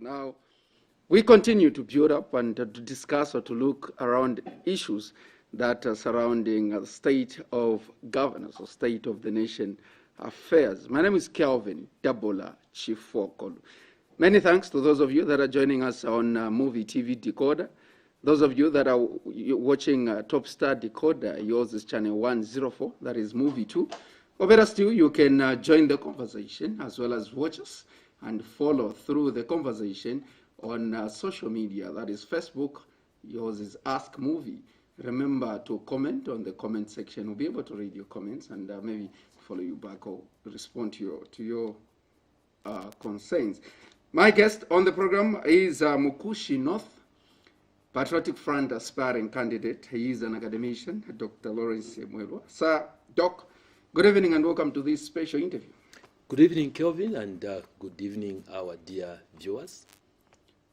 Now, we continue to build up and to discuss or to look around issues that are surrounding the state of governance or state of the nation affairs. My name is Kelvin Dabola Chifokolu. Many thanks to those of you that are joining us on MUVI TV Decoder. Those of you that are watching Top Star Decoder, yours is channel 104, that is MUVI 2. Or better still, you can join the conversation as well as watch us and follow through the conversation on social media, that is Facebook. Yours is Ask MUVI. Remember to comment on the comment section. We'll be able to read your comments and maybe follow you back or respond to your concerns. My guest on the program is Mukushi North, Patriotic Front aspiring candidate. He is an academician, Dr. Lawrence MWELWA. Sir, Doc, good evening and welcome to this special interview. Good evening, Kelvin, and good evening, our dear viewers.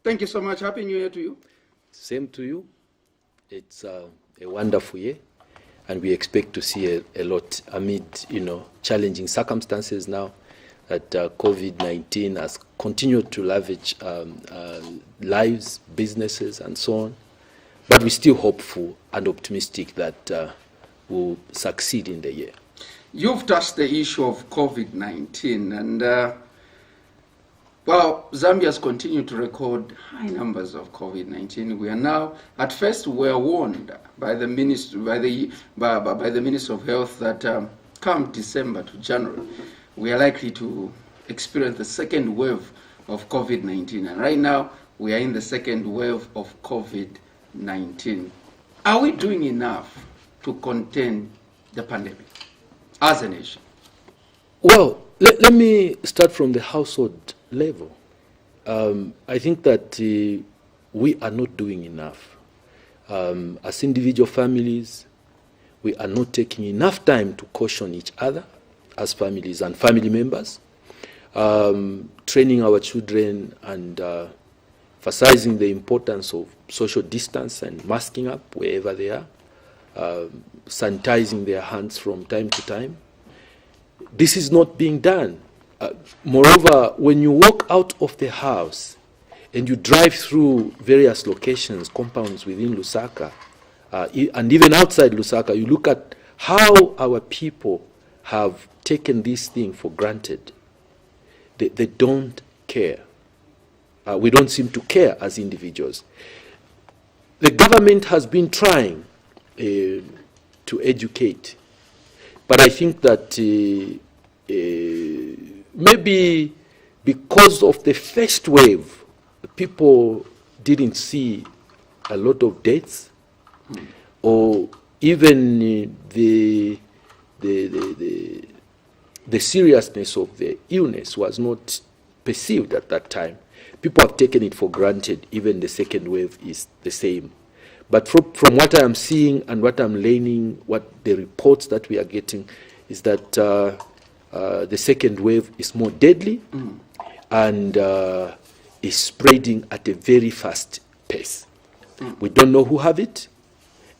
Thank you so much. Happy New Year to you. Same to you. It's a wonderful year, and we expect to see a lot amid, challenging circumstances now that COVID-19 has continued to ravage lives, businesses, and so on. But we're still hopeful and optimistic that we'll succeed in the year. You've touched the issue of COVID-19, and Zambia's continued to record high numbers of COVID-19. We are now, at first, we were warned by the Minister, by the Minister of Health that come December to January, we are likely to experience the second wave of COVID-19. And right now, we are in the second wave of COVID-19. Are we doing enough to contain the pandemic as a nation? Well, let me start from the household level. I think that we are not doing enough. As individual families, we are not taking enough time to caution each other as families and family members, training our children and emphasizing the importance of social distance and masking up wherever they are, sanitizing their hands from time to time. This is not being done. Moreover, when you walk out of the house and you drive through various locations, compounds within Lusaka, and even outside Lusaka, you look at how our people have taken this thing for granted. They don't care. We don't seem to care as individuals. The government has been trying to educate, but I think that maybe because of the first wave, people didn't see a lot of deaths, or even the seriousness of the illness was not perceived at that time. People have taken it for granted. Even the second wave is the same. But from what I am seeing and what I'm learning, what the reports that we are getting, is that the second wave is more deadly and is spreading at a very fast pace. We don't know who have it,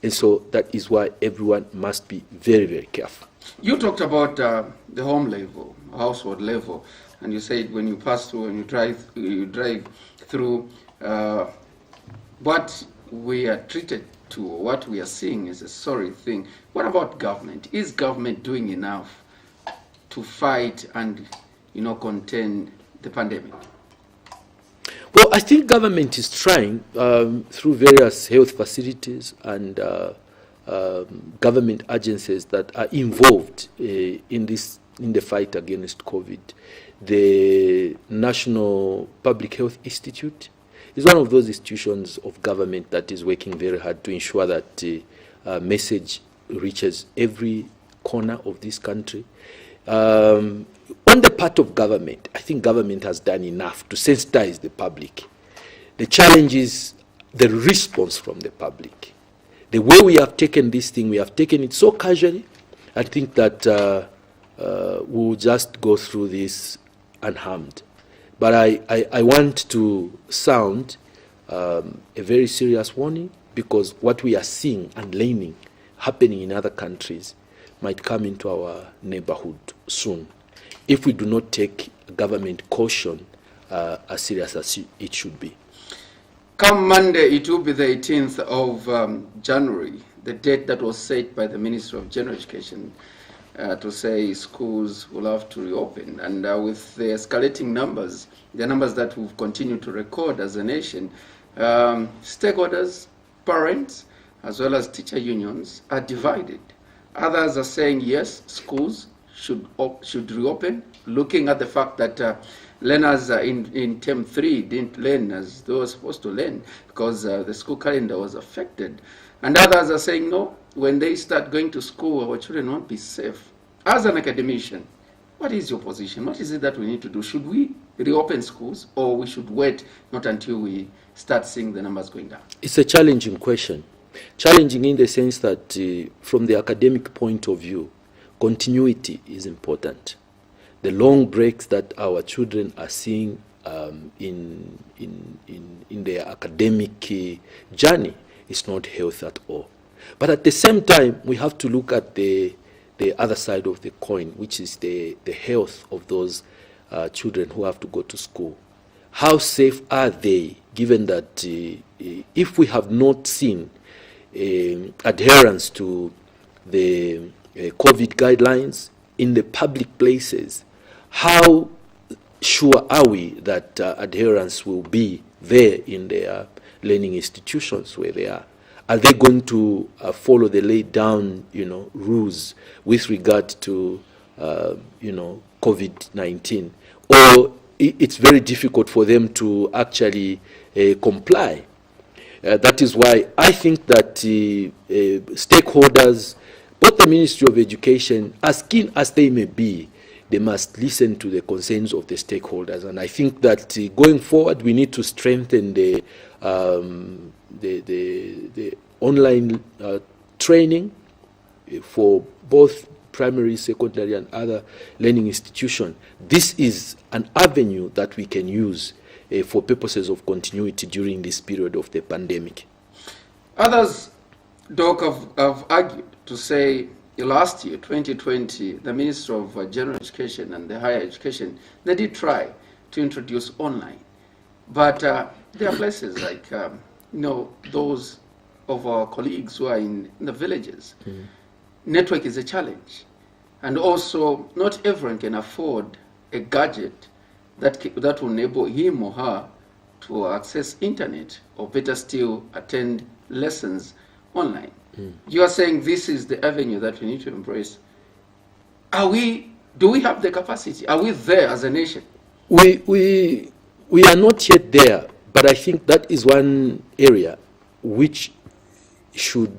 and so that is why everyone must be very, very careful. You talked about the home level, household level, and you said when you pass through and you drive through, what we are treated to, what we are seeing is a sorry thing. What about government? Is government doing enough to fight and, contain the pandemic? Well, I think government is trying through various health facilities and government agencies that are involved in the fight against COVID. The National Public Health Institute is one of those institutions of government that is working very hard to ensure that the message reaches every corner of this country. On the part of government, I think government has done enough to sensitize the public. The challenge is the response from the public. The way we have taken this thing, we have taken it so casually. I think that we'll just go through this unharmed. But I want to sound a very serious warning, because what we are seeing and learning happening in other countries might come into our neighborhood soon if we do not take government caution as serious as it should be. Come Monday, it will be the 18th of January, the date that was set by the Ministry of General Education to say schools will have to reopen. And with the escalating numbers, the numbers that we've continued to record as a nation, stakeholders, parents, as well as teacher unions are divided. Others are saying, yes, schools should reopen, looking at the fact that learners in term 3 didn't learn as they were supposed to learn because the school calendar was affected. And others are saying, no, when they start going to school, our children won't be safe. As an academician, what is your position? What is it that we need to do? Should we reopen schools, or we should wait not until we start seeing the numbers going down? It's a challenging question. Challenging in the sense that from the academic point of view, continuity is important. The long breaks that our children are seeing in their academic journey is not healthy at all. But at the same time, we have to look at the other side of the coin, which is the health of those children who have to go to school. How safe are they, given that if we have not seen adherence to the COVID guidelines in the public places, how sure are we that adherence will be there in their learning institutions where they are? Are they going to follow the laid down, rules with regard to, COVID-19? Or it's very difficult for them to actually comply? That is why I think that stakeholders, both the Ministry of Education, as keen as they may be, they must listen to the concerns of the stakeholders. And I think that going forward, we need to strengthen the online training for both primary, secondary, and other learning institutions. This is an avenue that we can use for purposes of continuity during this period of the pandemic. Others, Doc, have argued to say last year, 2020, the Minister of General Education and the Higher Education, they did try to introduce online. But there are places like, those of our colleagues who are in the villages. Mm-hmm. Network is a challenge. And also, not everyone can afford a gadget that will enable him or her to access internet, or better still, attend lessons online. Mm. You are saying this is the avenue that we need to embrace. Do we have the capacity? Are we there as a nation? We are not yet there, but I think that is one area which should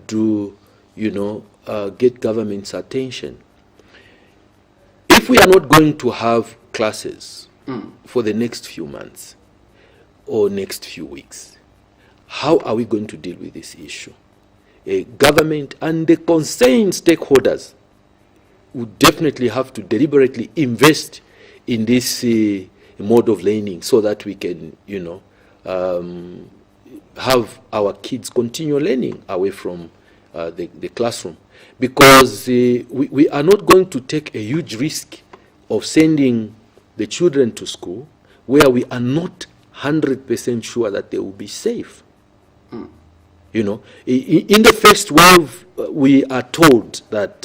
get government's attention. If we are not going to have classes for the next few months or next few weeks, how are we going to deal with this issue? Government and the concerned stakeholders would definitely have to deliberately invest in this mode of learning so that we can, have our kids continue learning away from the classroom. Because we are not going to take a huge risk of sending the children to school where we are not 100% sure that they will be safe. Mm. In the first wave, we are told that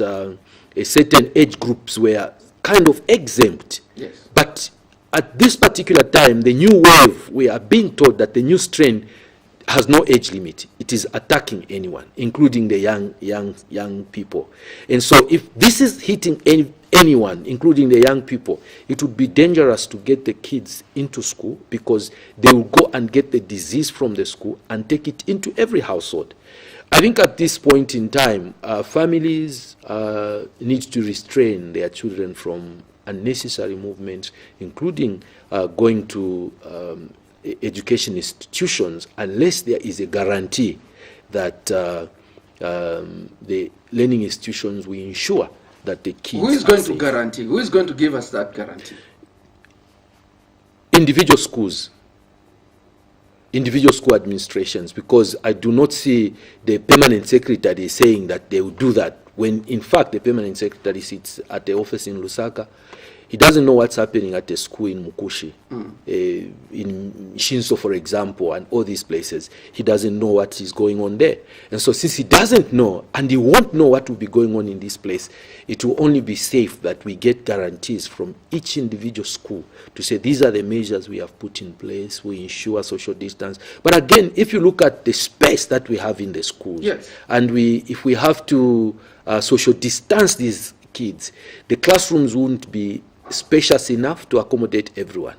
certain age groups were kind of exempt. Yes. But at this particular time, the new wave, we are being told that the new strain has no age limit. It is attacking anyone, including the young people. And so if this is hitting anyone, including the young people, it would be dangerous to get the kids into school because they will go and get the disease from the school and take it into every household. I think at this point in time, families need to restrain their children from unnecessary movements, including going to education institutions, unless there is a guarantee that the learning institutions will ensure that the kids Who is going to guarantee? Who is going to give us that guarantee? Individual schools. Individual school administrations, because I do not see the permanent secretary saying that they will do that, when in fact the permanent secretary sits at the office in Lusaka. He doesn't know what's happening at a school in Mukushi, in Shinso, for example, and all these places. He doesn't know what is going on there. And so since he doesn't know, and he won't know what will be going on in this place, it will only be safe that we get guarantees from each individual school to say, these are the measures we have put in place, we ensure social distance. But again, if you look at the space that we have in the schools, yes, and if we have to social distance these kids, the classrooms won't be spacious enough to accommodate everyone.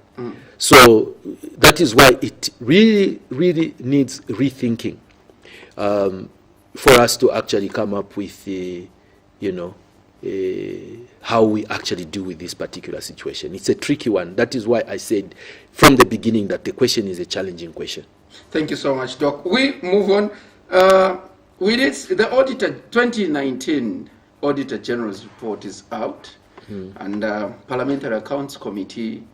So that is why it really, really needs rethinking for us to actually come up with, how we actually deal with this particular situation. It's a tricky one. That is why I said from the beginning that the question is a challenging question. Thank you so much, Doc. We move on. We did the auditor 2019 Auditor General's report is out, and Parliamentary Accounts Committee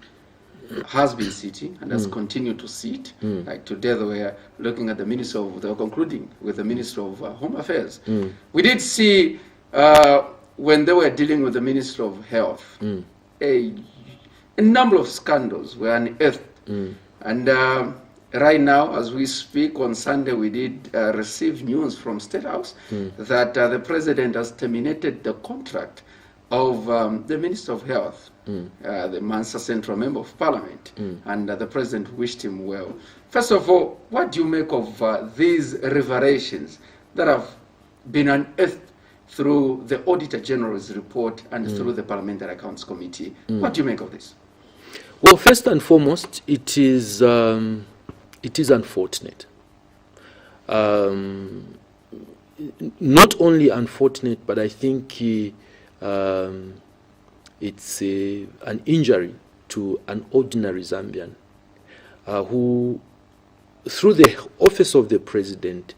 has been sitting and has continued to sit. Like today, they were looking at they were concluding with the Minister of Home Affairs. We did see when they were dealing with the Minister of Health, a number of scandals were unearthed, and right now, as we speak, on Sunday, we did receive news from State House that the President has terminated the contract of the Minister of Health, the Mansa Central Member of Parliament, and the President wished him well. First of all, what do you make of these revelations that have been unearthed through the Auditor General's report and through the Parliamentary Accounts Committee? What do you make of this? Well, first and foremost, it is unfortunate. Not only unfortunate, but I think it's an injury to an ordinary Zambian who, through the office of the President,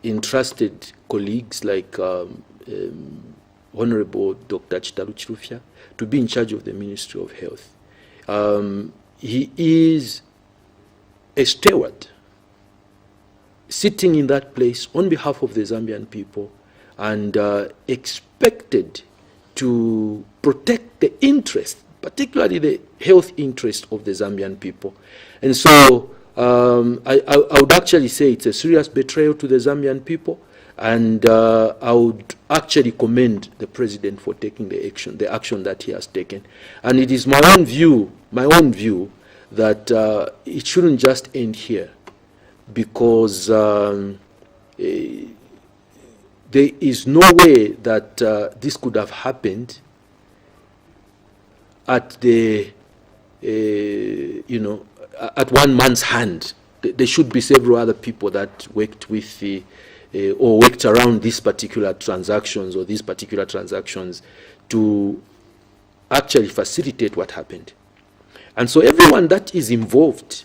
entrusted colleagues like Honorable Dr. Chitalu Chirufya to be in charge of the Ministry of Health. He is a steward sitting in that place on behalf of the Zambian people and expected to protect the interest, particularly the health interest of the Zambian people. And so I would actually say it's a serious betrayal to the Zambian people, and I would actually commend the President for taking the action that he has taken. And it is my own view that it shouldn't just end here, because there is no way that this could have happened at the at one man's hand. There should be several other people that worked with or worked around these particular transactions to actually facilitate what happened. And so everyone that is involved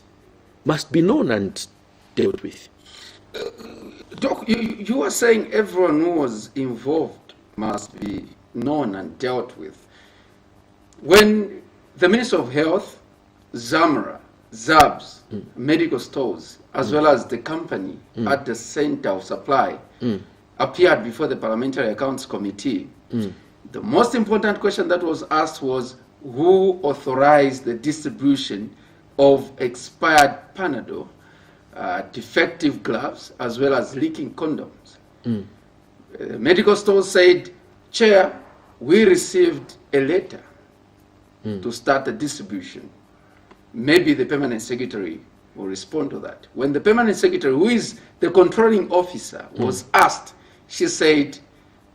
must be known and dealt with. Doc, you are saying everyone who was involved must be known and dealt with. When the Minister of Health, Zamra, Zabs, medical stores, as well as the company at the center of supply appeared before the Parliamentary Accounts Committee, the most important question that was asked was, who authorized the distribution of expired Panadol, defective gloves, as well as leaking condoms? Medical stores said, Chair, we received a letter to start the distribution. Maybe the permanent secretary will respond to that. When the permanent secretary, who is the controlling officer, was asked, she said,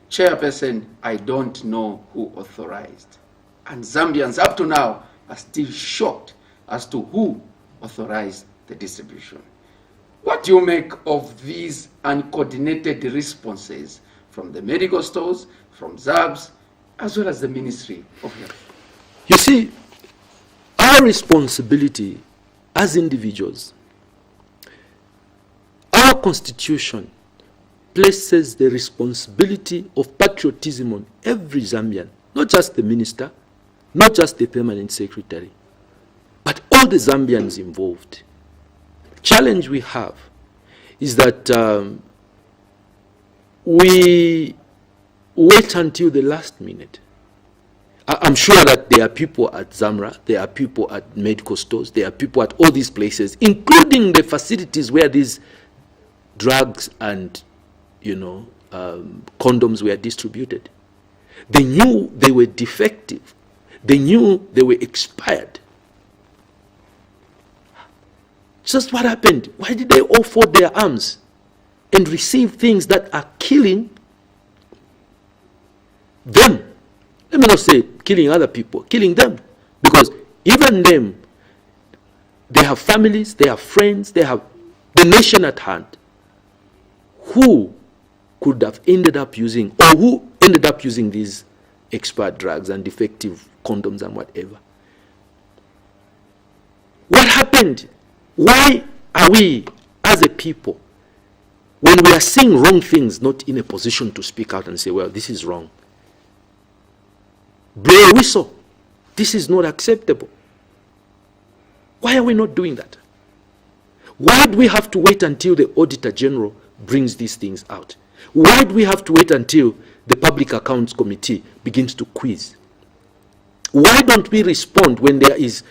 Chairperson, I don't know who authorized. And Zambians up to now are still shocked as to who authorized the distribution. What do you make of these uncoordinated responses from the medical stores, from ZABS, as well as the Ministry of Health? You see, our responsibility as individuals, our Constitution places the responsibility of patriotism on every Zambian, not just the minister, not just the permanent secretary, but all the Zambians involved. The challenge we have is that we wait until the last minute I'm sure that there are people at Zamra, there are people at medical stores, there are people at all these places, including the facilities where these drugs and, condoms were distributed. They knew they were defective. They knew they were expired. Just what happened? Why did they all fold their arms and receive things that are killing them? Let me not say killing other people, killing them. Because even them, they have families, they have friends, they have the nation at hand. Who could have ended up using, or who ended up using these expired drugs and defective condoms and whatever? What happened? Why are we, as a people, when we are seeing wrong things, not in a position to speak out and say, well, this is wrong? Blow a whistle. This is not acceptable. Why are we not doing that? Why do we have to wait until the Auditor General brings these things out? Why do we have to wait until the Public Accounts Committee begins to quiz? Why don't we respond when there is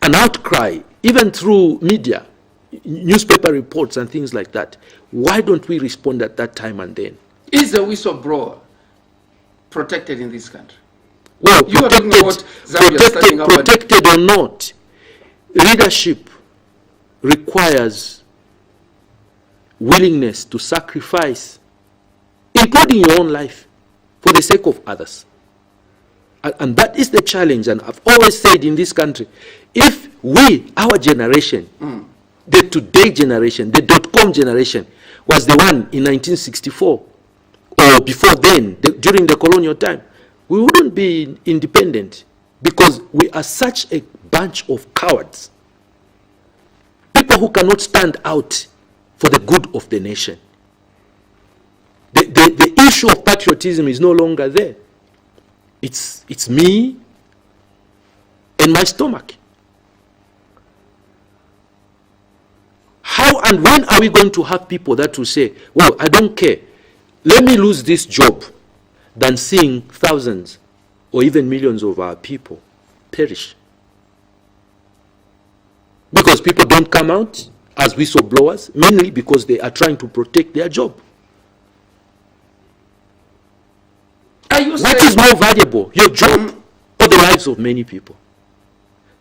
an outcry, even through media, newspaper reports and things like that? Why don't we respond at that time and then? Is the whistleblower protected in this country? Well, you are talking about Zambia protected or not, leadership requires willingness to sacrifice, including your own life, for the sake of others. And that is the challenge. And I've always said in this country, if we, our generation, the today generation, the .com generation, was the one in 1964, or before then, during the colonial time, we wouldn't be independent, because we are such a bunch of cowards. People who cannot stand out for the good of the nation. The issue of patriotism is no longer there. It's me and my stomach. How and when are we going to have people that will say, well, I don't care, let me lose this job, than seeing thousands or even millions of our people perish? Because people don't come out as whistleblowers, mainly because they are trying to protect their job. What is more valuable, your job or the lives of many people?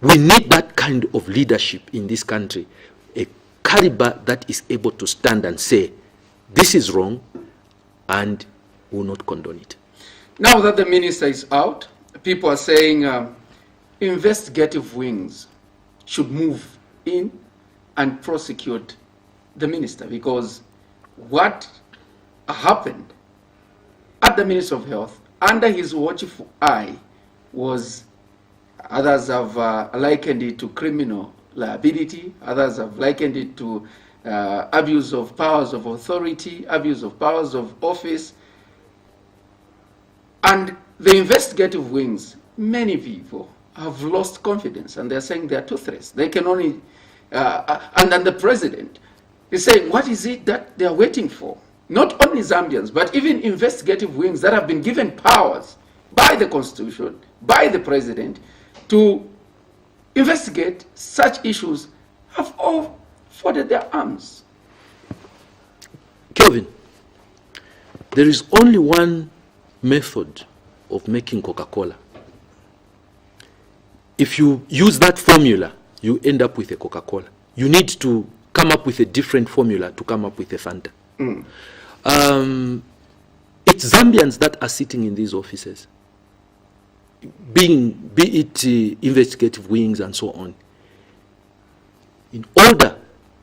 We need that kind of leadership in this country, a caliber that is able to stand and say, this is wrong, and will not condone it. Now that the minister is out, people are saying investigative wings should move in and prosecute the minister, because what happened at the Ministry of Health under his watchful eye was, others have likened it to criminal liability, others have likened it to abuse of powers of authority, abuse of powers of office. And the investigative wings, many people have lost confidence, and they're saying they're toothless. They can only, and then the president is saying, what is it that they're waiting for? Not only Zambians, but even investigative wings that have been given powers by the Constitution, by the president, to investigate such issues, have all folded their arms. Kelvin, there is only one method of making Coca-Cola. If you use that formula, you end up with a Coca-Cola. You need to come up with a different formula to come up with a Fanta. It's Zambians that are sitting in these offices, be it investigative wings and so on. In order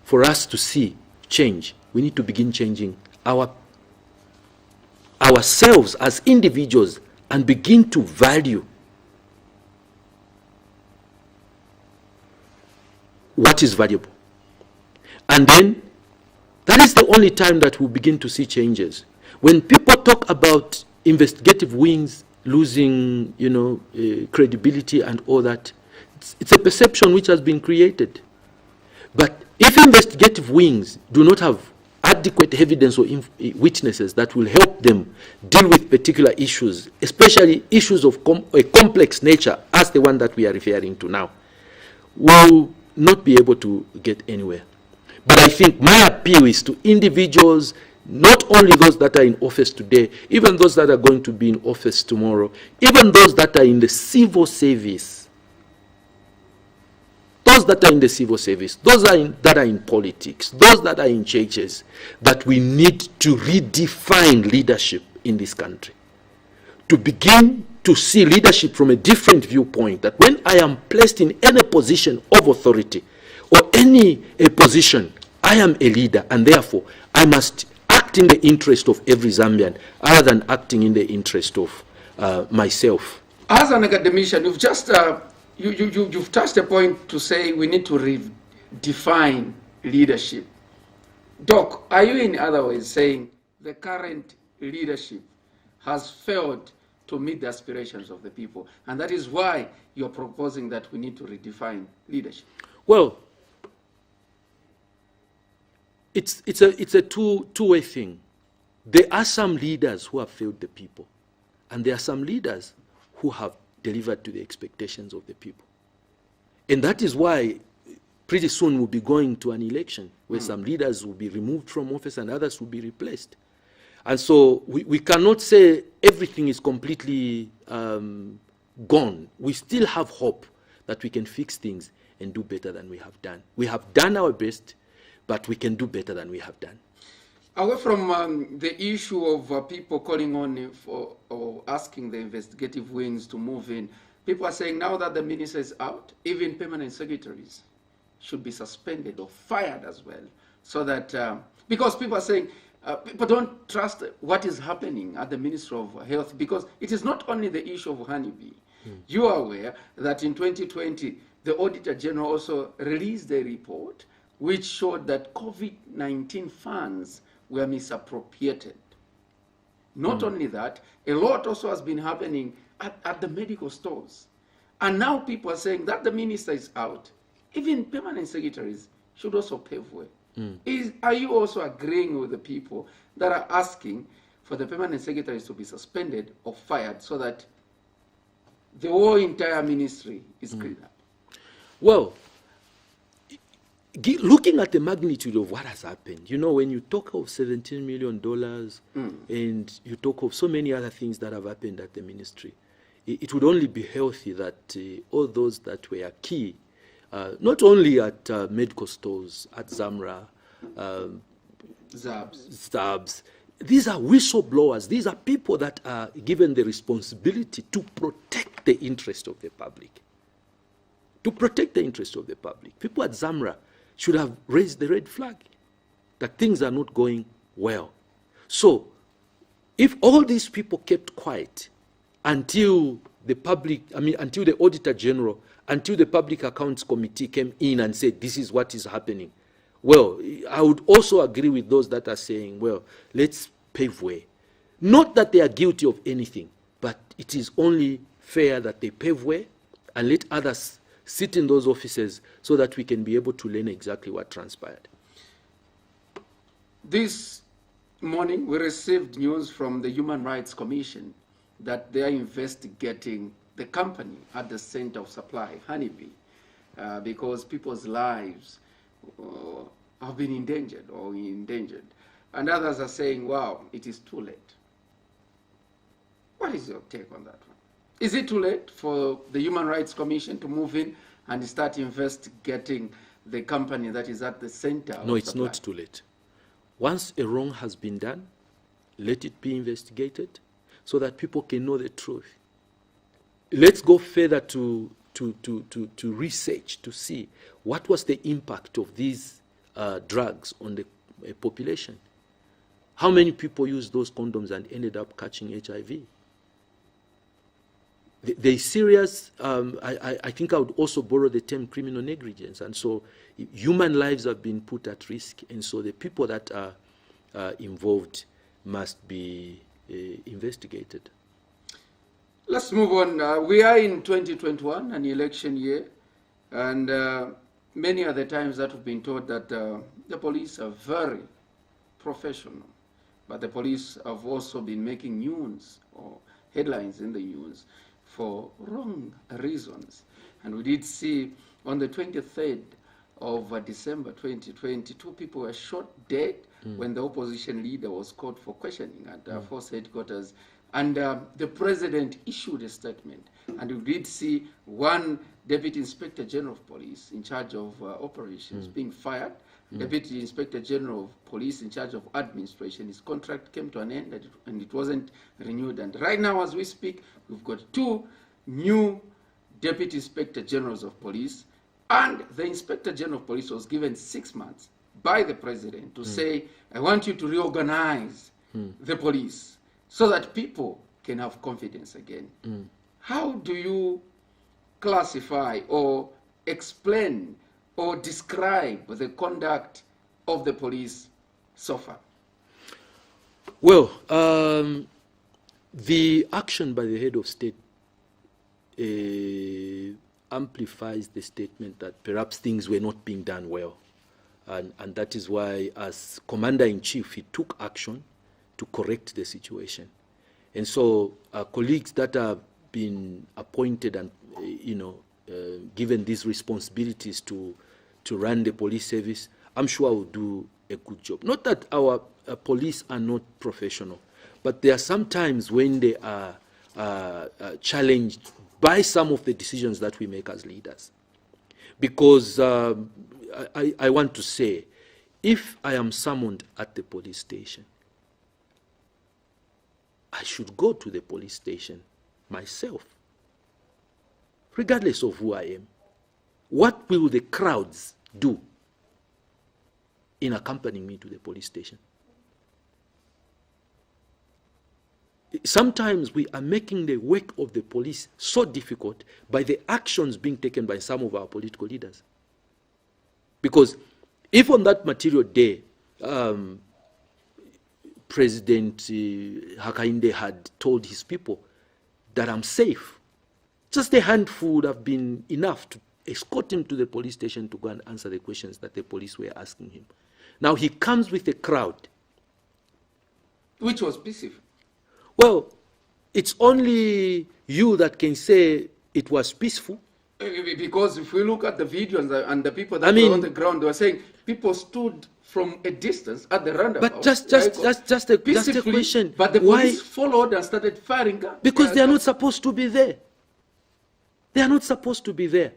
for us to see change, we need to begin changing ourselves as individuals and begin to value what is valuable. And then that is the only time that we'll begin to see changes. When people talk about investigative wings losing, credibility and all that, it's a perception which has been created. But if investigative wings do not have adequate evidence or witnesses that will help them deal with particular issues, especially issues of a complex nature as the one that we are referring to now, will not be able to get anywhere. But I think my appeal is to individuals, not only those that are in office today, even those that are going to be in office tomorrow, even those that are in the civil service, those that are in the civil service, those that are in politics, those that are in churches, that we need to redefine leadership in this country. To begin to see leadership from a different viewpoint, that when I am placed in any position of authority or any position, I am a leader, and therefore I must act in the interest of every Zambian rather than acting in the interest of myself. As an academician, you've just you've touched a point to say we need to redefine leadership. Doc, are you in other ways saying the current leadership has failed to meet the aspirations of the people, and that is why you're proposing that we need to redefine leadership? Well, it's a two-way thing. There are some leaders who have failed the people, and there are some leaders who have delivered to the expectations of the people. And that is why pretty soon we'll be going to an election where some leaders will be removed from office and others will be replaced. And so we cannot say everything is completely gone. We still have hope that we can fix things and do better than we have done. We have done our best, but we can do better than we have done. Away from the issue of people calling on for or asking the investigative wings to move in, people are saying now that the minister is out, even permanent secretaries should be suspended or fired as well, so that because people are saying people don't trust what is happening at the Ministry of Health, because it is not only the issue of honeybee. You are aware that in 2020 the Auditor General also released a report which showed that COVID-19 funds were misappropriated. Not only that, a lot also has been happening at the medical stores. And now people are saying that the minister is out. Even permanent secretaries should also pave way. Are you also agreeing with the people that are asking for the permanent secretaries to be suspended or fired so that the whole entire ministry is cleaned up? Well, looking at the magnitude of what has happened, you know, when you talk of $17 million and you talk of so many other things that have happened at the ministry, it would only be healthy that all those that were key, not only at medical stores, at Zamra, Zabs, these are whistleblowers. These are people that are given the responsibility to protect the interest of the public. To protect the interest of the public. People at Zamra should have raised the red flag that things are not going well. So, if all these people kept quiet until the public, until the Auditor General, until the Public Accounts Committee came in and said, this is what is happening, well, I would also agree with those that are saying, well, let's pave way. Not that they are guilty of anything, but it is only fair that they pave way and let others sit in those offices so that we can be able to learn exactly what transpired. This morning, we received news from the Human Rights Commission that they are investigating the company at the center of supply, honeybee, because people's lives have been endangered. And others are saying, wow, it is too late. What is your take on that one? Is it too late for the Human Rights Commission to move in and start investigating the company that is at the center of supply? No, it's not too late. Once a wrong has been done, let it be investigated so that people can know the truth. Let's go further to research to see what was the impact of these drugs on the population. How many people used those condoms and ended up catching HIV? They serious, I think I would also borrow the term criminal negligence. And so human lives have been put at risk. And so the people that are involved must be investigated. Let's move on. We are in 2021, an election year. And many are the times that we've been told that the police are very professional. But the police have also been making news or headlines in the news for wrong reasons. And we did see on the 23rd of December 2020, 2 people were shot dead when the opposition leader was called for questioning at force headquarters. And the president issued a statement. And we did see one Deputy Inspector General of Police in charge of operations being fired. Deputy Inspector General of Police in charge of administration. His contract came to an end and it wasn't renewed. And right now, as we speak, we've got 2 new Deputy Inspector Generals of Police. And the Inspector General of Police was given 6 months by the president to say, I want you to reorganize the police so that people can have confidence again. How do you classify or explain or describe the conduct of the police so far? Well, the action by the head of state amplifies the statement that perhaps things were not being done well. And that is why, as Commander-in-Chief, he took action to correct the situation. And so colleagues that have been appointed and, given these responsibilities to run the police service, I'm sure will do a good job. Not that our police are not professional, but there are some times when they are challenged by some of the decisions that we make as leaders. Because I want to say, if I am summoned at the police station, I should go to the police station myself, regardless of who I am. What will the crowds do in accompanying me to the police station? Sometimes we are making the work of the police so difficult by the actions being taken by some of our political leaders. Because if on that material day, President Hakainde had told his people that I'm safe, just a handful would have been enough to escort him to the police station to go and answer the questions that the police were asking him. Now he comes with a crowd. Which was peaceful. Well, it's only you that can say it was peaceful. Because if we look at the videos and the people that were on the ground, they were saying people stood from a distance at the roundabout. But just a question. But the police followed and started firing guns. Because they are not supposed to be there. They are not supposed to be there.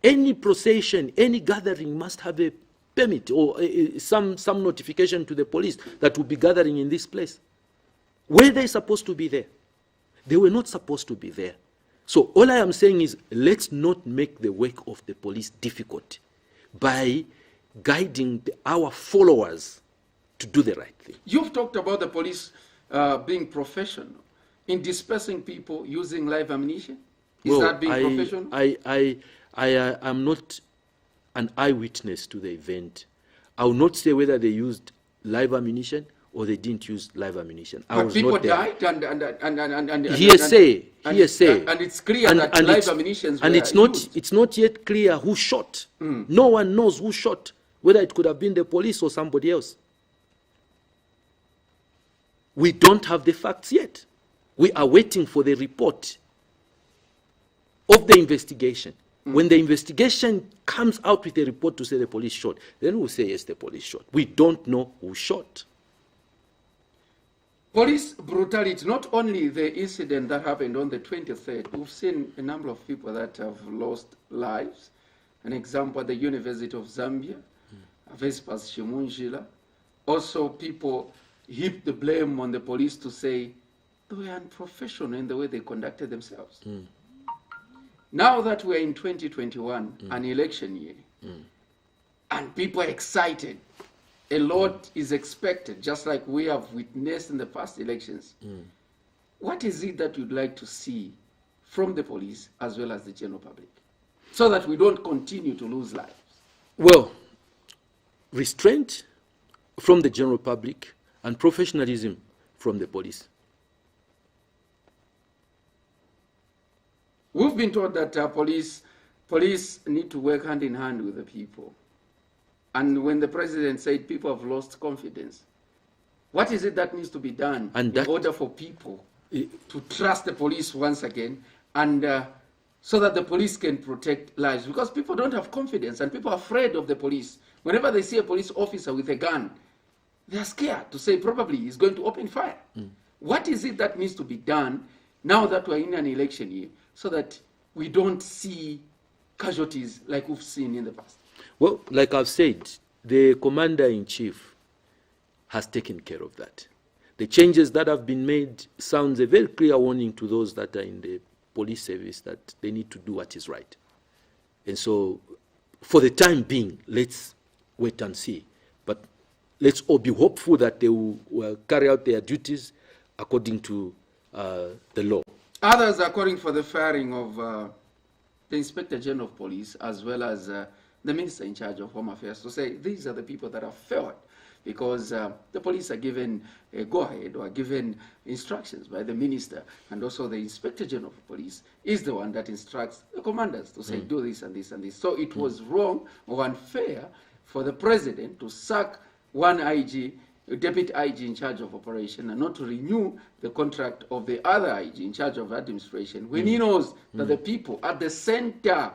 Any procession, any gathering must have a permit or some notification to the police that will be gathering in this place. Were they supposed to be there? They were not supposed to be there. So all I am saying is, let's not make the work of the police difficult by guiding our followers to do the right thing. You've talked about the police being professional in dispersing people using live ammunition. Is that being professional? I am not an eyewitness to the event. I will not say whether they used live ammunition or they didn't use live ammunition. But people died and hearsay. And it's clear that live ammunition and it's not yet clear who shot. No one knows who shot, whether it could have been the police or somebody else. We don't have the facts yet. We are waiting for the report of the investigation. When the investigation comes out with a report to say the police shot, then we'll say yes, the police shot. We don't know who shot. Police brutality, not only the incident that happened on the 23rd, we've seen a number of people that have lost lives. An example at the University of Zambia, Vespas Shimunjila. Also, people heap the blame on the police to say they were unprofessional in the way they conducted themselves. Now that we're in 2021, an election year, and people are excited, a lot is expected, just like we have witnessed in the past elections. What is it that you'd like to see from the police as well as the general public, so that we don't continue to lose lives? Well, restraint from the general public and professionalism from the police. We've been told that police need to work hand in hand with the people. And when the president said people have lost confidence, What is it that needs to be done And in order for people to trust the police once again, and so that the police can protect lives? Because people don't have confidence, and people are afraid of the police. Whenever they see a police officer with a gun, they are scared to say probably he's going to open fire. What is it that needs to be done now that we're in an election year, so that we don't see casualties like we've seen in the past? Well, like I've said, the commander-in-chief has taken care of that. The changes that have been made sounds a very clear warning to those that are in the police service that they need to do what is right. And so, for the time being, let's wait and see. But let's all be hopeful that they will carry out their duties according to the law. Others are calling for the firing of the Inspector General of Police, as well as the Minister in charge of Home Affairs, to say these are the people that have failed, because the police are given a go-ahead or given instructions by the Minister, and also the Inspector General of Police is the one that instructs the commanders to say do this and this and this. So it was wrong or unfair for the President to sack one IG, Deputy IG in charge of operation, and not to renew the contract of the other IG in charge of administration, when he knows that the people at the center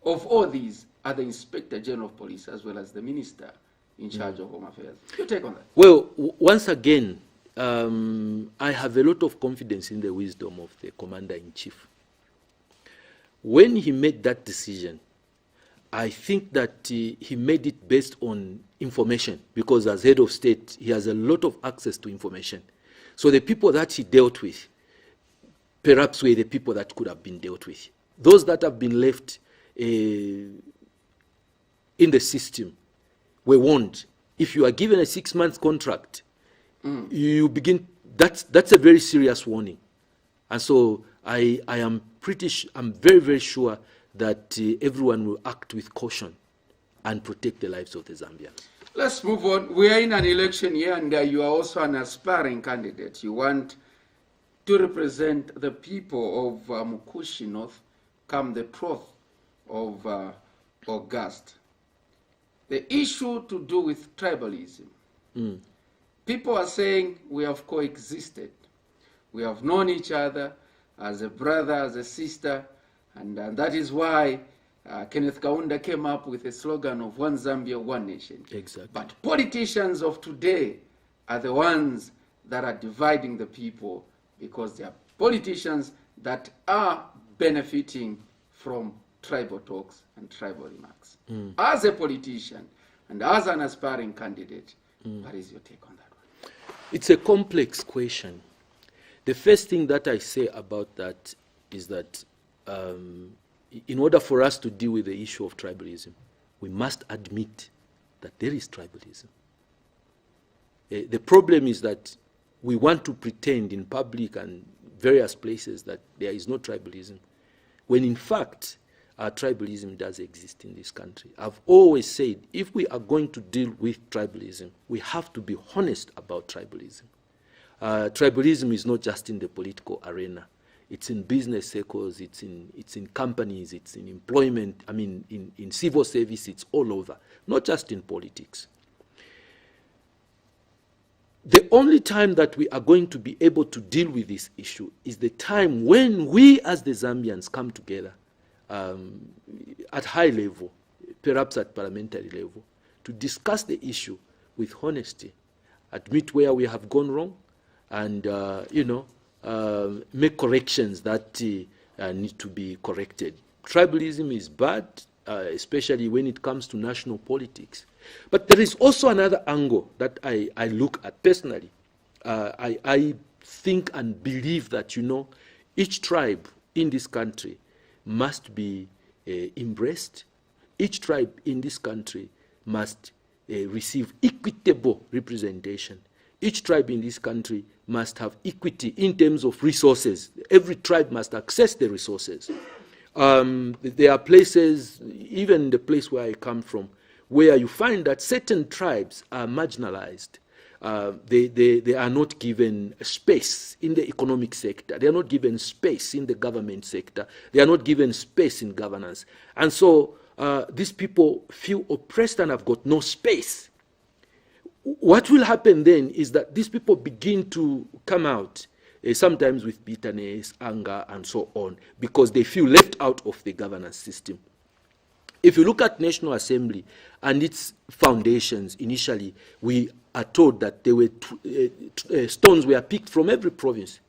of all these are the Inspector General of Police, as well as the Minister in charge of Home Affairs. Your take on that? Well, once again, I have a lot of confidence in the wisdom of the Commander-in-Chief. When he made that decision, I think that he made it based on information, because as head of state, he has a lot of access to information. So the people that he dealt with, perhaps were the people that could have been dealt with. Those that have been left in the system were warned. If you are given a 6-month contract, you begin. That's a very serious warning, and so I'm very, very sure that everyone will act with caution and protect the lives of the Zambians. Let's move on. We are in an election year, and you are also an aspiring candidate. You want to represent the people of Mukushi North come the 12th of August. The issue to do with tribalism. People are saying we have coexisted. We have known each other as a brother, as a sister, and that is why Kenneth Kaunda came up with a slogan of One Zambia, One Nation. Exactly. But politicians of today are the ones that are dividing the people, because they are politicians that are benefiting from tribal talks and tribal remarks. As a politician and as an aspiring candidate, what is your take on that one? It's a complex question. The first thing that I say about that is that in order for us to deal with the issue of tribalism, we must admit that there is tribalism. The problem is that we want to pretend in public and various places that there is no tribalism, when in fact tribalism does exist in this country. I've always said, if we are going to deal with tribalism, we have to be honest about tribalism. Tribalism is not just in the political arena. It's in business circles, it's in companies, it's in employment, I mean, in civil service, it's all over, not just in politics. The only time that we are going to be able to deal with this issue is the time when we as the Zambians come together at high level, perhaps at parliamentary level, to discuss the issue with honesty, admit where we have gone wrong, and make corrections that need to be corrected. Tribalism is bad, especially when it comes to national politics. But there is also another angle that I look at personally. I think and believe that, each tribe in this country must be embraced. Each tribe in this country must receive equitable representation. Each tribe in this country must have equity in terms of resources. Every tribe must access the resources. There are places, even the place where I come from, where you find that certain tribes are marginalized. They are not given space in the economic sector. They are not given space in the government sector. They are not given space in governance. And so these people feel oppressed and have got no space. what will happen then is that these people begin to come out, sometimes with bitterness, anger, and so on, because they feel left out of the governance system. If you look at National Assembly and its foundations, initially, we are told that there were stones were picked from every province,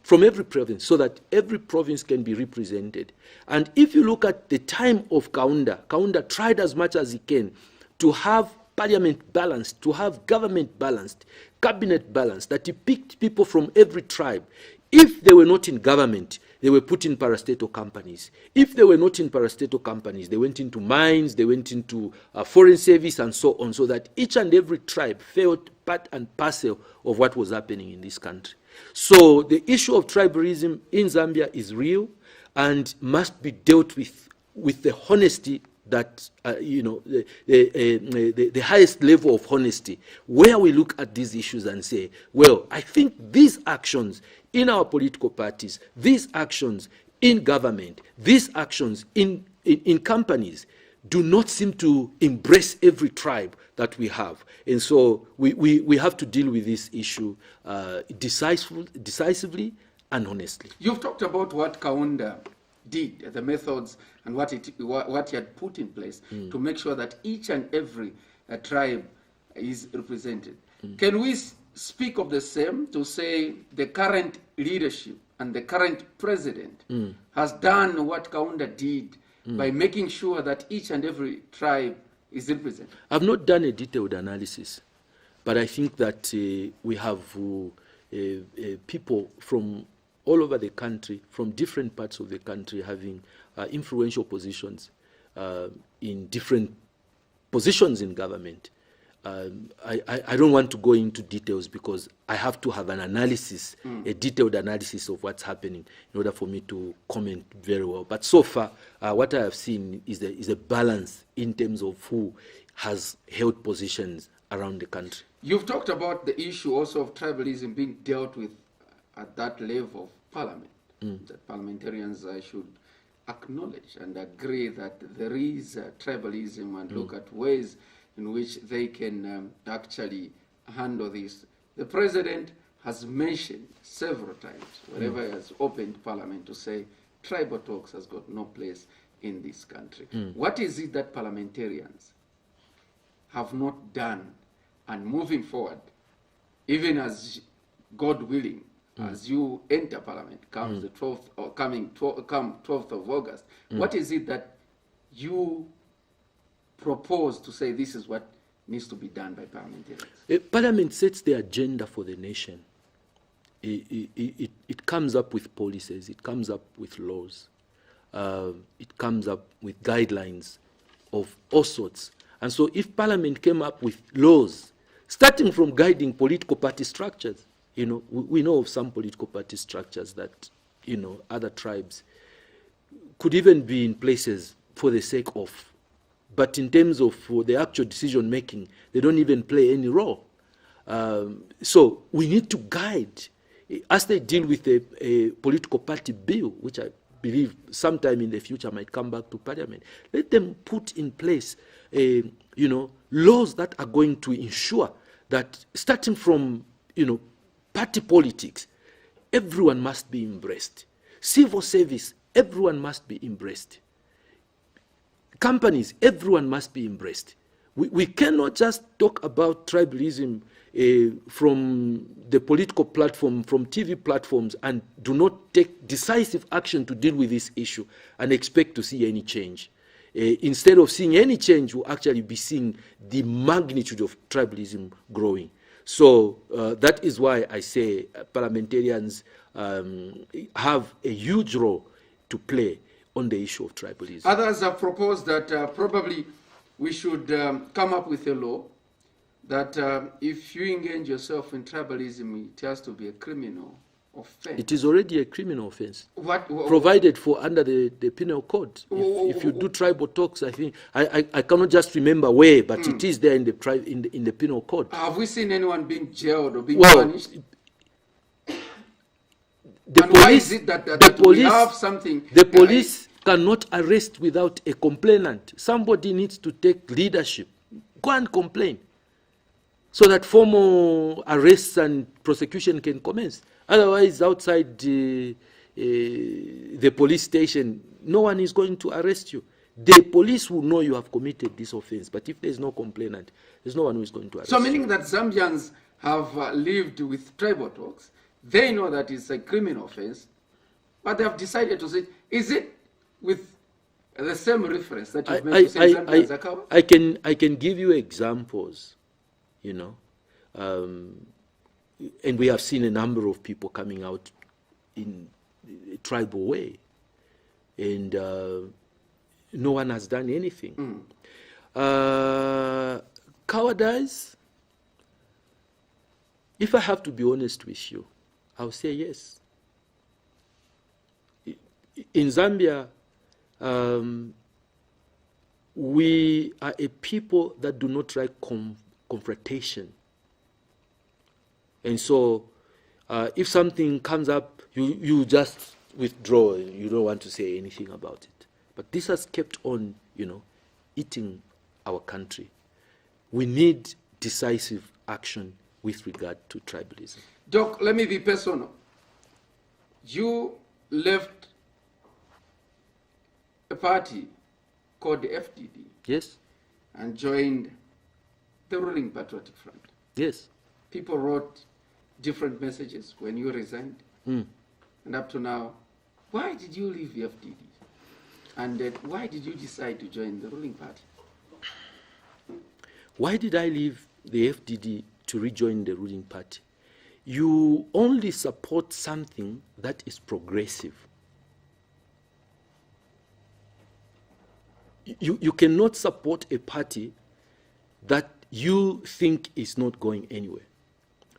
from every province, so that every province can be represented. And if you look at the time of Kaunda tried as much as he can to have parliament balanced, to have government balanced, cabinet balanced, that he picked people from every tribe. If they were not in government, they were put in parastatal companies. If they were not in parastatal companies, they went into mines, they went into foreign service and so on, so that each and every tribe felt part and parcel of what was happening in this country. So the issue of tribalism in Zambia is real and must be dealt with the honesty that, the highest level of honesty, where we look at these issues and say, well, I think these actions in our political parties, these actions in government, these actions in companies do not seem to embrace every tribe that we have. And so we have to deal with this issue decisively and honestly. You've talked about what Kaunda did, the methods and what he had put in place to make sure that each and every tribe is represented. Can we speak of the same to say the current leadership and the current president has done what Kaunda did by making sure that each and every tribe is represented? I've not done a detailed analysis, but I think that we have people from all over the country, from different parts of the country, having influential positions in different positions in government. I don't want to go into details because I have to have an analysis, a detailed analysis of what's happening in order for me to comment very well. But so far, what I have seen is a balance in terms of who has held positions around the country. You've talked about the issue also of tribalism being dealt with at that level of parliament, that parliamentarians should acknowledge and agree that there is tribalism and look at ways in which they can actually handle this. The president has mentioned several times, whenever he has opened parliament, to say tribal talks has got no place in this country. What is it that parliamentarians have not done and moving forward, even as God willing, as you enter parliament, comes the 12th or come 12th of August, what is it that you propose to say this is what needs to be done by parliamentarians? Parliament sets the agenda for the nation. It comes up with policies, it comes up with laws, it comes up with guidelines of all sorts. And so if Parliament came up with laws, starting from guiding political party structures, we know of some political party structures that, other tribes could even be in places for the sake of, but in terms of the actual decision making, they don't even play any role. So we need to guide, as they deal with a political party bill, which I believe sometime in the future might come back to Parliament. Let them put in place, laws that are going to ensure that, starting from, party politics, everyone must be embraced. Civil service, everyone must be embraced. Companies, everyone must be embraced. We cannot just talk about tribalism from the political platform, from TV platforms, and do not take decisive action to deal with this issue and expect to see any change. Instead of seeing any change, we'll actually be seeing the magnitude of tribalism growing. So that is why I say parliamentarians have a huge role to play on the issue of tribalism. Others have proposed that probably we should come up with a law that if you engage yourself in tribalism, it has to be a criminal offense. It is already a criminal offense, what provided for under the penal code. If you do tribal talks, I think I cannot just remember where, but it is there in the penal code. Have we seen anyone being jailed or being punished? Why is it that we have something? The police cannot arrest without a complainant. Somebody needs to take leadership. Go and complain. so that formal arrests and prosecution can commence. Otherwise, outside the police station, no one is going to arrest you. The police will know you have committed this offense, but if there's no complainant, there's no one who is going to arrest you. So meaning that Zambians have lived with tribal talks, they know that it's a criminal offense, but they have decided to say, is it with the same reference that you've made to say Zambians are cowards? I can give you examples, you know, and we have seen a number of people coming out in a tribal way, and no one has done anything. Cowardice, if I have to be honest with you, I'll say yes. In Zambia, we are a people that do not like confrontation. And so if something comes up, you just withdraw. You don't want to say anything about it. But this has kept on, you know, eating our country. We need decisive action with regard to tribalism. Doc, let me be personal. You left a party called the FDD. Yes. And joined the ruling Patriotic Front. Yes. People wrote different messages when you resigned. And up to now, why did you leave the FDD? And why did you decide to join the ruling party? Why did I leave the FDD to rejoin the ruling party? You only support something that is progressive. You cannot support a party that you think is not going anywhere.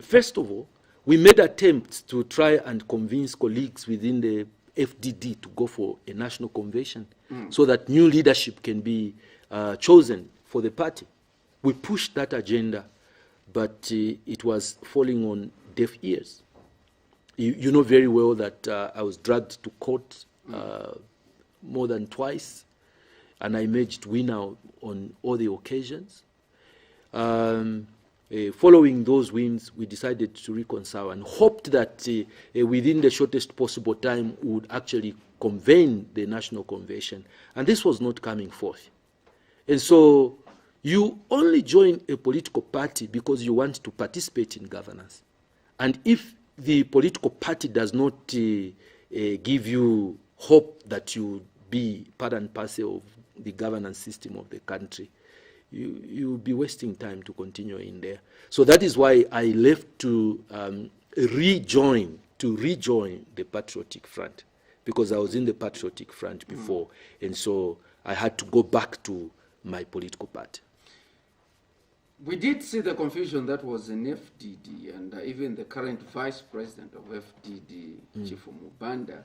First of all, we made attempts to try and convince colleagues within the FDD to go for a national convention so that new leadership can be chosen for the party. We pushed that agenda, but it was falling on deaf ears. You know very well that I was dragged to court more than twice, and I emerged winner on all the occasions. Following those wins, we decided to reconcile and hoped that within the shortest possible time we would actually convene the national convention. And this was not coming forth. And so you only join a political party because you want to participate in governance. And if the political party does not give you hope that you be part and parcel of the governance system of the country, you'll be wasting time to continue in there. So that is why I left to rejoin the Patriotic Front, because I was in the Patriotic Front before, and so I had to go back to my political party. We did see the confusion that was in FDD, and even the current vice president of FDD, Chief Mubanda,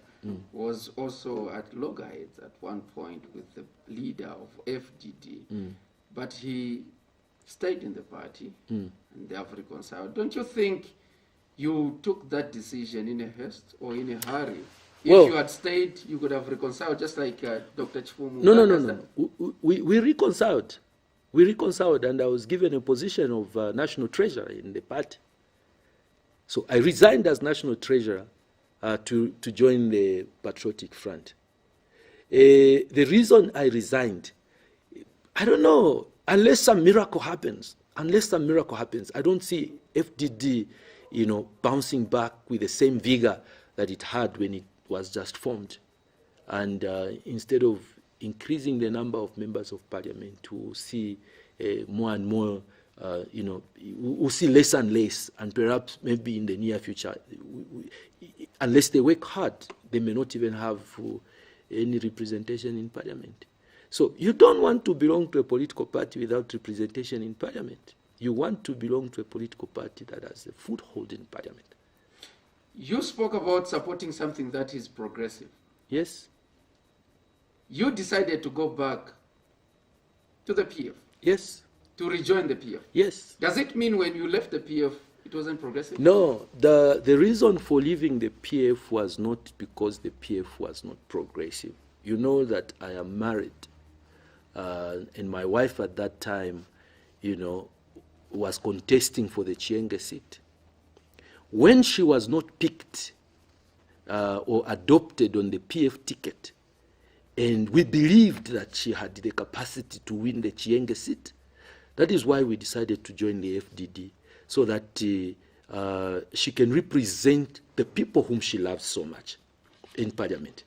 was also at loggerheads at one point with the leader of FDD. But he stayed in the party, and they have reconciled. Don't you think you took that decision in a haste or in a hurry? If you had stayed, you could have reconciled, just like Dr. Chifumu. No. We reconciled. We reconciled, and I was given a position of national treasurer in the party. So I resigned as national treasurer to join the Patriotic Front. The reason I resigned, I don't know, unless some miracle happens. I don't see FDD, bouncing back with the same vigor that it had when it was just formed. And instead of increasing the number of members of parliament, we'll see more and more, we'll see less and less, and perhaps maybe in the near future, unless they work hard, they may not even have any representation in parliament. So you don't want to belong to a political party without representation in parliament. You want to belong to a political party that has a foothold in parliament. You spoke about supporting something that is progressive. Yes. You decided to go back to the PF. Yes. To rejoin the PF. Yes. Does it mean when you left the PF, it wasn't progressive? No. The reason for leaving the PF was not because the PF was not progressive. You know that I am married. And my wife at that time, was contesting for the Chienge seat. When she was not picked or adopted on the PF ticket, and we believed that she had the capacity to win the Chienge seat, that is why we decided to join the FDD, so that she can represent the people whom she loves so much in Parliament.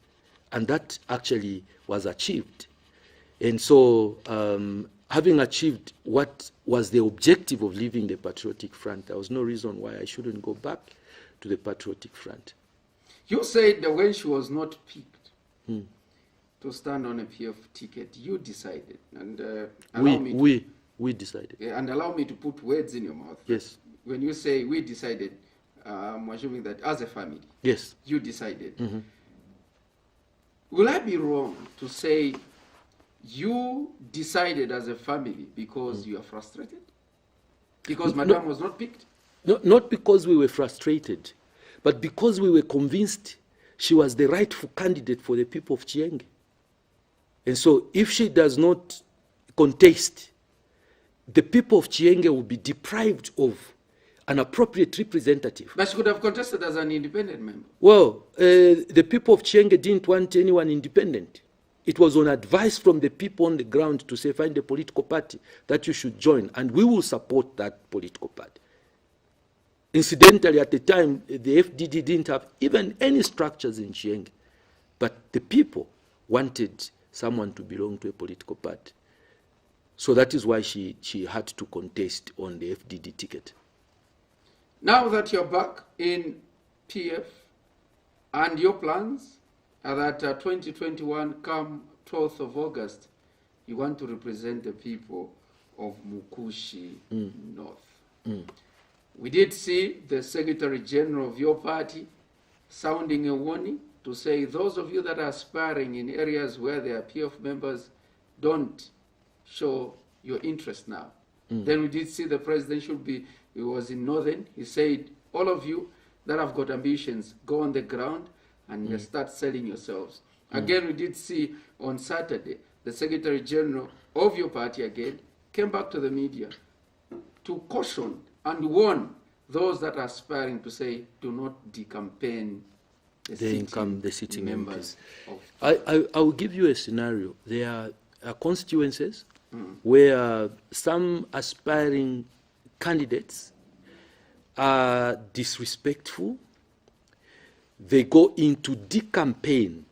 And that actually was achieved. And so, having achieved what was the objective of leaving the Patriotic Front, there was no reason why I shouldn't go back to the Patriotic Front. You said that when she was not picked to stand on a PF ticket, you decided, and we decided. And allow me to put words in your mouth. Yes. When you say we decided, I'm assuming that as a family, yes, you decided. Will I be wrong to say you decided as a family because you are frustrated? Because Madame was not picked? No, not because we were frustrated, but because we were convinced she was the rightful candidate for the people of Chienge. And so if she does not contest, the people of Chienge will be deprived of an appropriate representative. But she could have contested as an independent member. Well, the people of Chienge didn't want anyone independent. It was on advice from the people on the ground to say, find a political party that you should join, and we will support that political party. Incidentally, at the time, the FDD didn't have even any structures in Chienge, but the people wanted someone to belong to a political party. So that is why she had to contest on the FDD ticket. Now that you're back in PF, and your plans are that 2021, come 12th of August, you want to represent the people of Mukushi North. We did see the Secretary General of your party sounding a warning to say those of you that are aspiring in areas where there are PF members, don't show your interest now. Then we did see the president he was in Northern, he said, all of you that have got ambitions, go on the ground and start selling yourselves. Again, we did see on Saturday, the Secretary General of your party again came back to the media to caution and warn those that are aspiring to say, do not decampaign the sitting members. I will give you a scenario. There are constituencies where some aspiring candidates are disrespectful. They go into decampaign.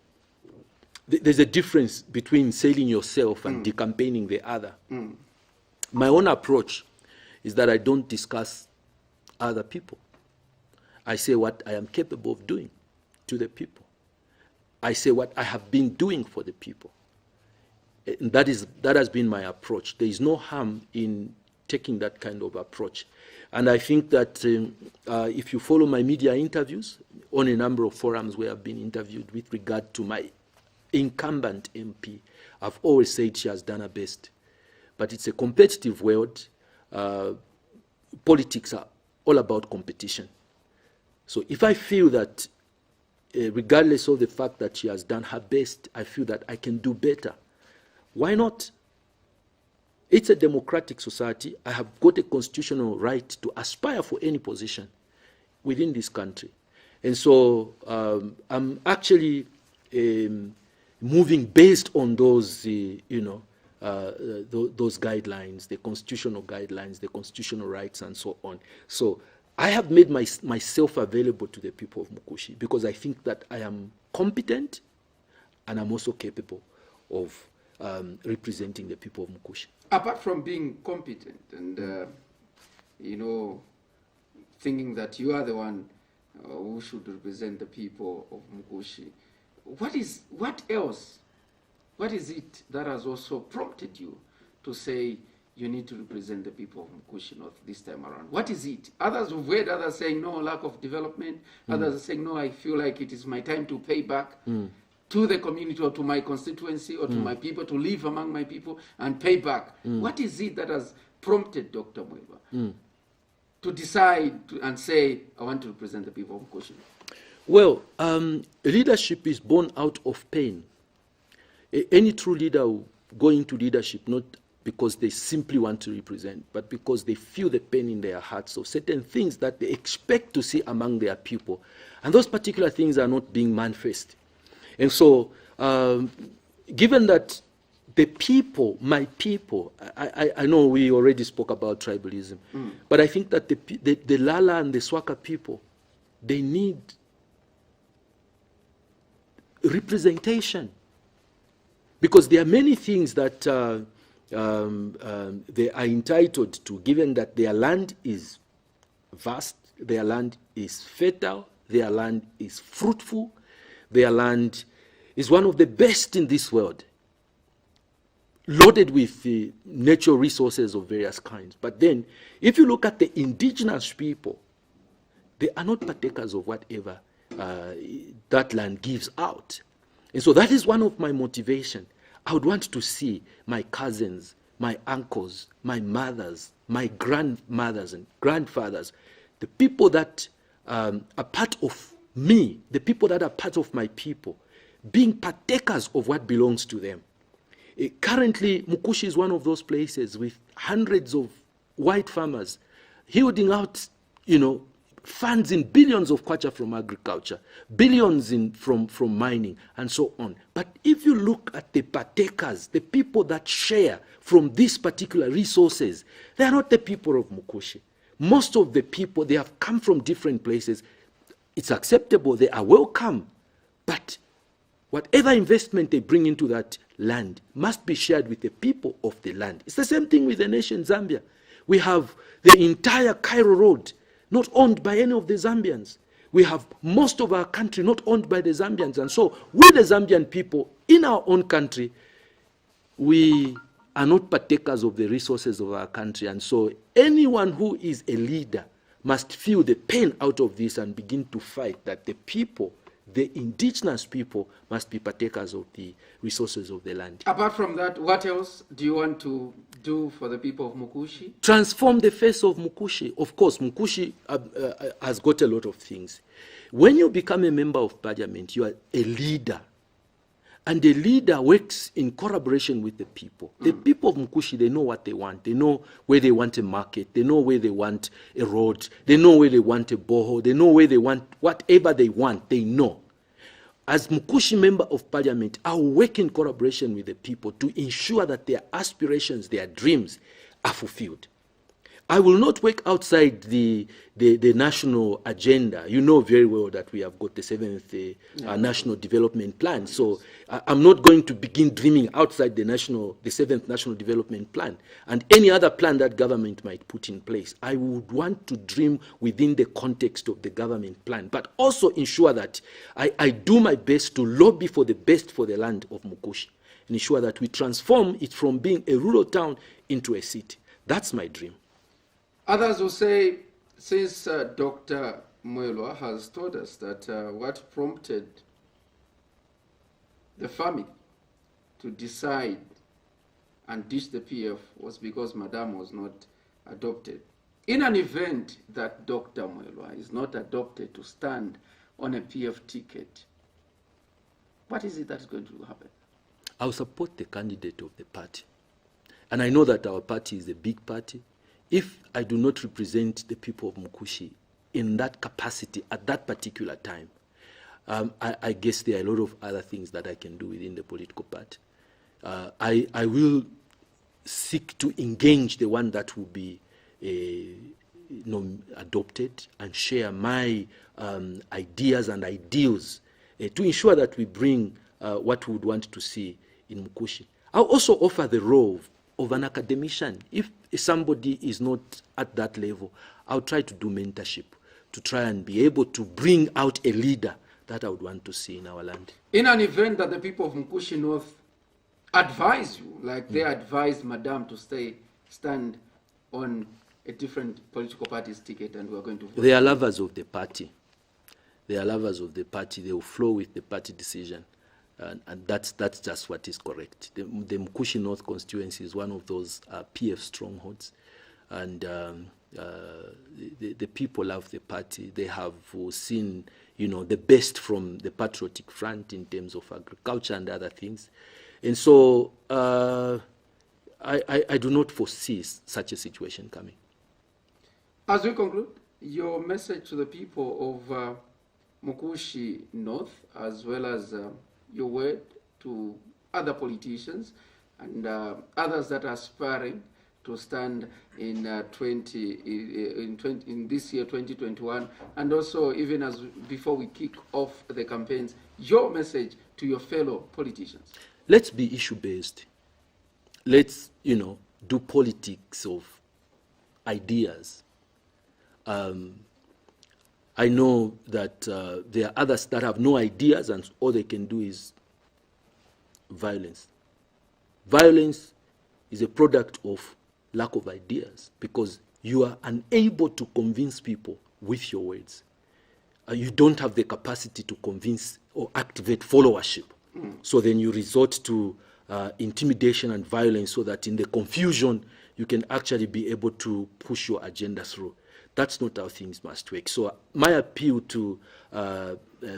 There's a difference between selling yourself and decampaigning the other. My own approach is that I don't discuss other people. I say what I am capable of doing to the people. I say what I have been doing for the people. And that has been my approach. There is no harm in taking that kind of approach. And I think that if you follow my media interviews on a number of forums where I've been interviewed with regard to my incumbent MP, I've always said she has done her best. But it's a competitive world. Politics are all about competition. So if I feel that, regardless of the fact that she has done her best, I feel that I can do better, why not? It's a democratic society. I have got a constitutional right to aspire for any position within this country. And so I'm actually moving based on those, those guidelines, the constitutional guidelines, the constitutional rights, and so on. So I have made myself available to the people of Mukushi because I think that I am competent and I'm also capable of representing the people of Mukushi. Apart from being competent and, thinking that you are the one who should represent the people of Mukushi, what else? What is it that has also prompted you to say you need to represent the people of Mukushi North this time around? What is it? Others have heard others saying no, lack of development. Others are saying no, I feel like it is my time to pay back to the community or to my constituency or to my people, to live among my people and pay back. What is it that has prompted Dr. MWELWA to decide and say, I want to represent the people of Mukushi? Well, leadership is born out of pain. Any true leader will go into leadership not because they simply want to represent, but because they feel the pain in their hearts of certain things that they expect to see among their people. And those particular things are not being manifest. And so, given that the people, my people, I know we already spoke about tribalism, but I think that the Lala and the Swaka people, they need representation. Because there are many things that they are entitled to, given that their land is vast, their land is fertile, their land is fruitful, their land is one of the best in this world, loaded with natural resources of various kinds. But then, if you look at the indigenous people, they are not partakers of whatever that land gives out. And so that is one of my motivation. I would want to see my cousins, my uncles, my mothers, my grandmothers and grandfathers, the people that are part of me, the people that are part of my people, being partakers of what belongs to them. Currently, Mukushi is one of those places with hundreds of white farmers holding out, funds in billions of kwacha from agriculture, billions from mining, and so on. But if you look at the partakers, the people that share from these particular resources, they are not the people of Mukushi. Most of the people, they have come from different places. It's acceptable, they are welcome, but whatever investment they bring into that land must be shared with the people of the land. It's the same thing with the nation Zambia. We have the entire Cairo Road not owned by any of the Zambians. We have most of our country not owned by the Zambians. And so we, the Zambian people, in our own country, we are not partakers of the resources of our country. And so anyone who is a leader must feel the pain out of this and begin to fight that the people, the indigenous people, must be partakers of the resources of the land. Apart from that, what else do you want to do for the people of Mukushi? Transform the face of Mukushi. Of course, Mukushi has got a lot of things. When you become a member of parliament, you are a leader. And the leader works in collaboration with the people. The people of Mukushi, they know what they want. They know where they want a market. They know where they want a road. They know where they want a borehole. They know where they want whatever they want. They know. As Mukushi member of parliament, I will work in collaboration with the people to ensure that their aspirations, their dreams are fulfilled. I will not work outside the national agenda. You know very well that we have got the 7th National Development Plan. So I'm not going to begin dreaming outside the 7th National Development Plan and any other plan that government might put in place. I would want to dream within the context of the government plan, but also ensure that I do my best to lobby for the best for the land of Mukushi and ensure that we transform it from being a rural town into a city. That's my dream. Others will say, since Dr. MWELWA has told us that what prompted the family to decide and ditch the PF was because Madame was not adopted. In an event that Dr. MWELWA is not adopted to stand on a PF ticket, what is it that's going to happen? I'll support the candidate of the party. And I know that our party is a big party. If I do not represent the people of Mukushi in that capacity at that particular time, I guess there are a lot of other things that I can do within the political party. I will seek to engage the one that will be adopted and share my ideas and ideals to ensure that we bring what we would want to see in Mukushi. I'll also offer the role of an academician. If somebody is not at that level, I'll try to do mentorship to try and be able to bring out a leader that I would want to see in our land. In an event that the people of Mukushi North advise you, like they advised Madame to stand on a different political party's ticket and we're going to vote. They are lovers of the party. They are lovers of the party. They will flow with the party decision. And that's just what is correct. The Mukushi North constituency is one of those PF strongholds, and the people love the party. They have seen, the best from the patriotic front in terms of agriculture and other things, and so I I do not foresee such a situation coming. As we conclude, your message to the people of Mukushi North, as well as your word to other politicians and others that are aspiring to stand in in this year 2021, and also even as before we kick off the campaigns, your message to your fellow politicians. Let's be issue-based. Let's, do politics of ideas. I know that there are others that have no ideas, and all they can do is violence. Violence is a product of lack of ideas, because you are unable to convince people with your words. You don't have the capacity to convince or activate followership. So then you resort to intimidation and violence, so that in the confusion you can actually be able to push your agenda through. That's not how things must work. So my appeal to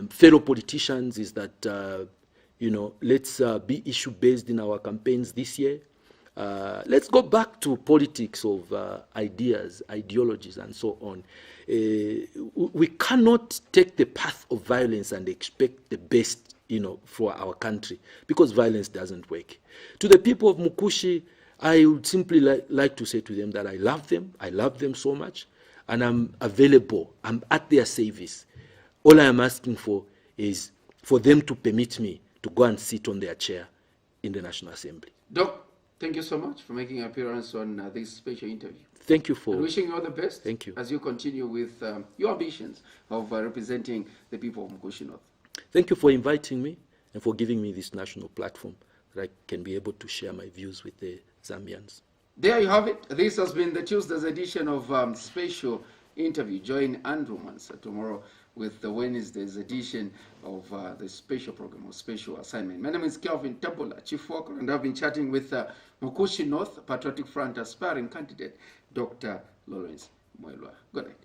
fellow politicians is that, let's be issue-based in our campaigns this year. Let's go back to politics of ideas, ideologies, and so on. We cannot take the path of violence and expect the best, for our country, because violence doesn't work. To the people of Mukushi, I would simply like to say to them that I love them so much, and I'm available, I'm at their service. All I am asking for is for them to permit me to go and sit on their chair in the National Assembly. Doc, thank you so much for making an appearance on this special interview. Thank you for... And wishing you all the best. Thank you. As you continue with your ambitions of representing the people of Mukushi North. Thank you for inviting me and for giving me this national platform that I can be able to share my views with the Zambians. There you have it. This has been the Tuesday's edition of Special Interview. Join Andrew Mansa tomorrow with the Wednesday's edition of the special program or special assignment. My name is Kelvin Tabola, Chief Worker, and I've been chatting with Mukushi North Patriotic Front aspiring candidate, Dr. Lawrence MWELWA. Good night.